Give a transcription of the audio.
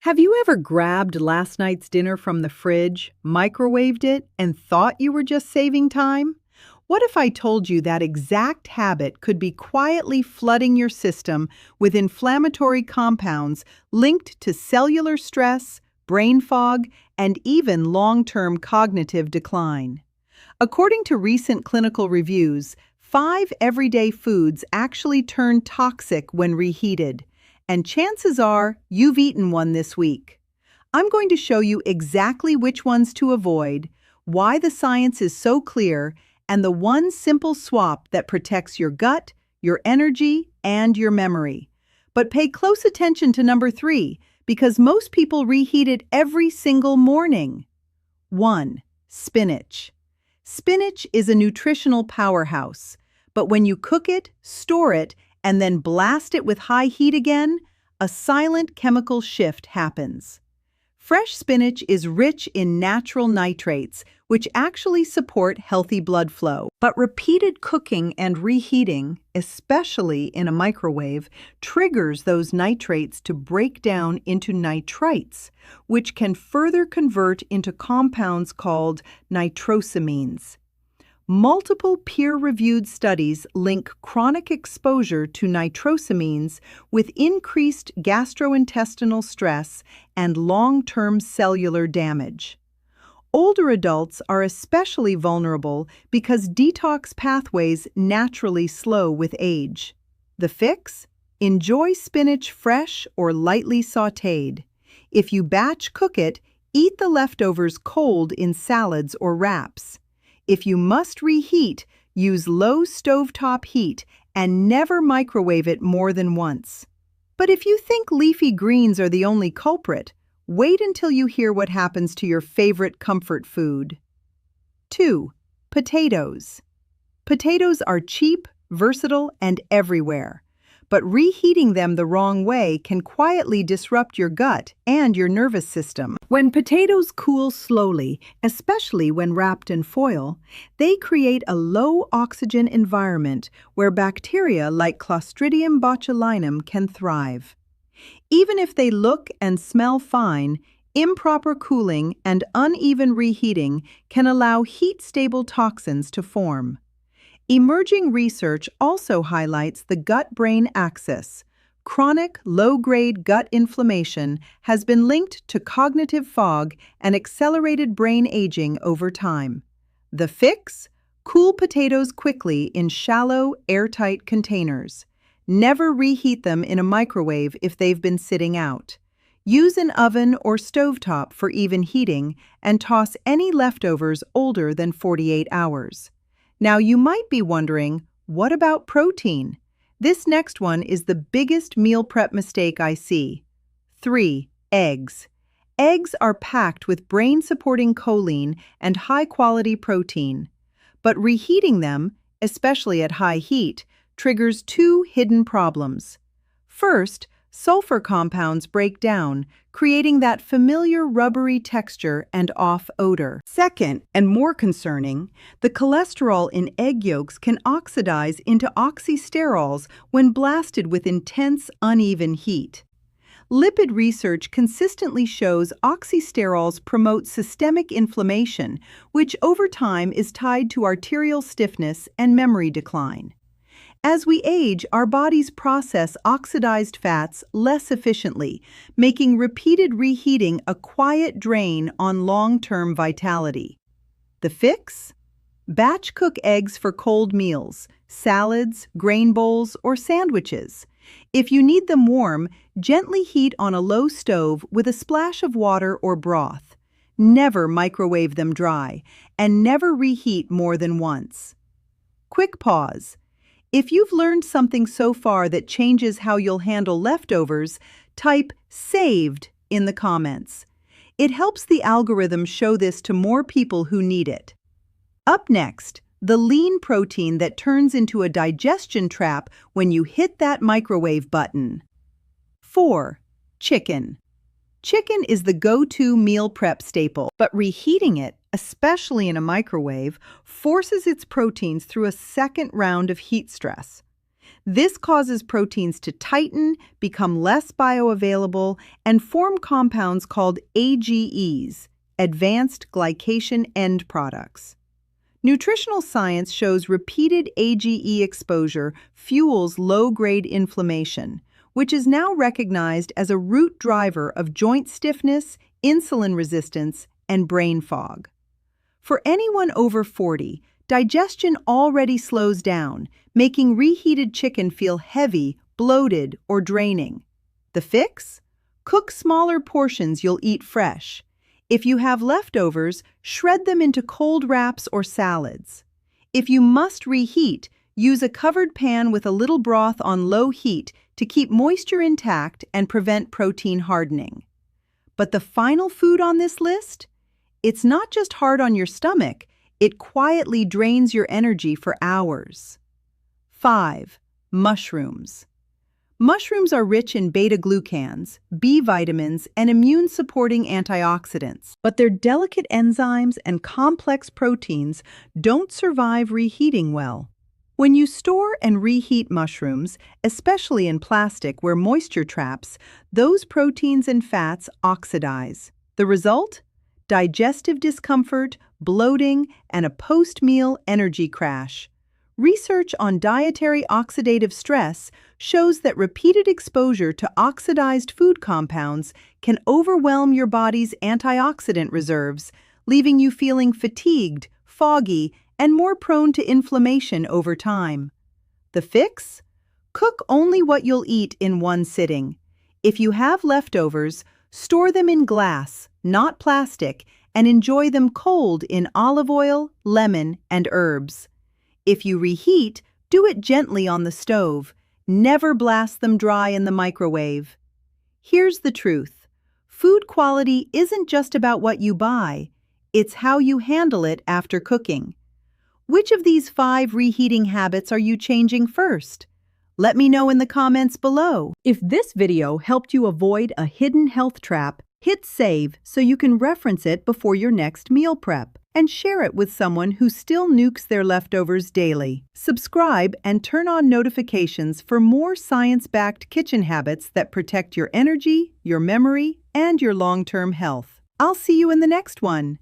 Have you ever grabbed last night's dinner from the fridge, microwaved it, and thought you were just saving time? What if I told you that exact habit could be quietly flooding your system with inflammatory compounds linked to cellular stress, brain fog, and even long-term cognitive decline? According to recent clinical reviews, 5 everyday foods actually turn toxic when reheated, and chances are you've eaten one this week. I'm going to show you exactly which ones to avoid, why the science is so clear, and the one simple swap that protects your gut, your energy, and your memory. But pay close attention to number 3, because most people reheat it every single morning. 1. Spinach. Spinach is a nutritional powerhouse, but when you cook it, store it, and then blast it with high heat again, a silent chemical shift happens. Fresh spinach is rich in natural nitrates, which actually support healthy blood flow. But repeated cooking and reheating, especially in a microwave, triggers those nitrates to break down into nitrites, which can further convert into compounds called nitrosamines. Multiple peer-reviewed studies link chronic exposure to nitrosamines with increased gastrointestinal stress and long-term cellular damage. Older adults are especially vulnerable because detox pathways naturally slow with age. The fix? Enjoy spinach fresh or lightly sautéed. If you batch cook it, eat the leftovers cold in salads or wraps. If you must reheat, use low stovetop heat and never microwave it more than once. But if you think leafy greens are the only culprit, wait until you hear what happens to your favorite comfort food. 2. Potatoes. Potatoes are cheap, versatile, and everywhere. But reheating them the wrong way can quietly disrupt your gut and your nervous system. When potatoes cool slowly, especially when wrapped in foil, they create a low-oxygen environment where bacteria like Clostridium botulinum can thrive. Even if they look and smell fine, improper cooling and uneven reheating can allow heat-stable toxins to form. Emerging research also highlights the gut-brain axis. Chronic, low-grade gut inflammation has been linked to cognitive fog and accelerated brain aging over time. The fix? Cool potatoes quickly in shallow, airtight containers. Never reheat them in a microwave if they've been sitting out. Use an oven or stovetop for even heating and toss any leftovers older than 48 hours. Now you might be wondering, what about protein? This next one is the biggest meal prep mistake I see. 3. Eggs. Eggs are packed with brain-supporting choline and high-quality protein. But reheating them, especially at high heat, triggers 2 hidden problems. First, sulfur compounds break down, creating that familiar rubbery texture and off odor. Second, and more concerning, the cholesterol in egg yolks can oxidize into oxysterols when blasted with intense, uneven heat. Lipid research consistently shows oxysterols promote systemic inflammation, which over time is tied to arterial stiffness and memory decline. As we age, our bodies process oxidized fats less efficiently, making repeated reheating a quiet drain on long-term vitality. The fix? Batch cook eggs for cold meals, salads, grain bowls, or sandwiches. If you need them warm, gently heat on a low stove with a splash of water or broth. Never microwave them dry, and never reheat more than once. Quick pause. If you've learned something so far that changes how you'll handle leftovers, type "saved" in the comments. It helps the algorithm show this to more people who need it. Up next, the lean protein that turns into a digestion trap when you hit that microwave button. 4. Chicken. Chicken is the go-to meal prep staple, but reheating it, especially in a microwave, forces its proteins through a second round of heat stress. This causes proteins to tighten, become less bioavailable, and form compounds called AGEs, advanced glycation end products. Nutritional science shows repeated AGE exposure fuels low-grade inflammation, which is now recognized as a root driver of joint stiffness, insulin resistance, and brain fog. For anyone over 40, digestion already slows down, making reheated chicken feel heavy, bloated, or draining. The fix? Cook smaller portions you'll eat fresh. If you have leftovers, shred them into cold wraps or salads. If you must reheat, use a covered pan with a little broth on low heat to keep moisture intact and prevent protein hardening. But the final food on this list? It's not just hard on your stomach, it quietly drains your energy for hours. 5. Mushrooms. Mushrooms are rich in beta-glucans, B vitamins, and immune-supporting antioxidants. But their delicate enzymes and complex proteins don't survive reheating well. When you store and reheat mushrooms, especially in plastic where moisture traps, those proteins and fats oxidize. The result? Digestive discomfort, bloating, and a post-meal energy crash. Research on dietary oxidative stress shows that repeated exposure to oxidized food compounds can overwhelm your body's antioxidant reserves, leaving you feeling fatigued, foggy, and more prone to inflammation over time. The fix? Cook only what you'll eat in one sitting. If you have leftovers, store them in glass, not plastic, and enjoy them cold in olive oil, lemon, and herbs. If you reheat, do it gently on the stove. Never blast them dry in the microwave. Here's the truth. Food quality isn't just about what you buy. It's how you handle it after cooking. Which of these 5 reheating habits are you changing first? Let me know in the comments below. If this video helped you avoid a hidden health trap, hit save so you can reference it before your next meal prep. And share it with someone who still nukes their leftovers daily. Subscribe and turn on notifications for more science-backed kitchen habits that protect your energy, your memory, and your long-term health. I'll see you in the next one.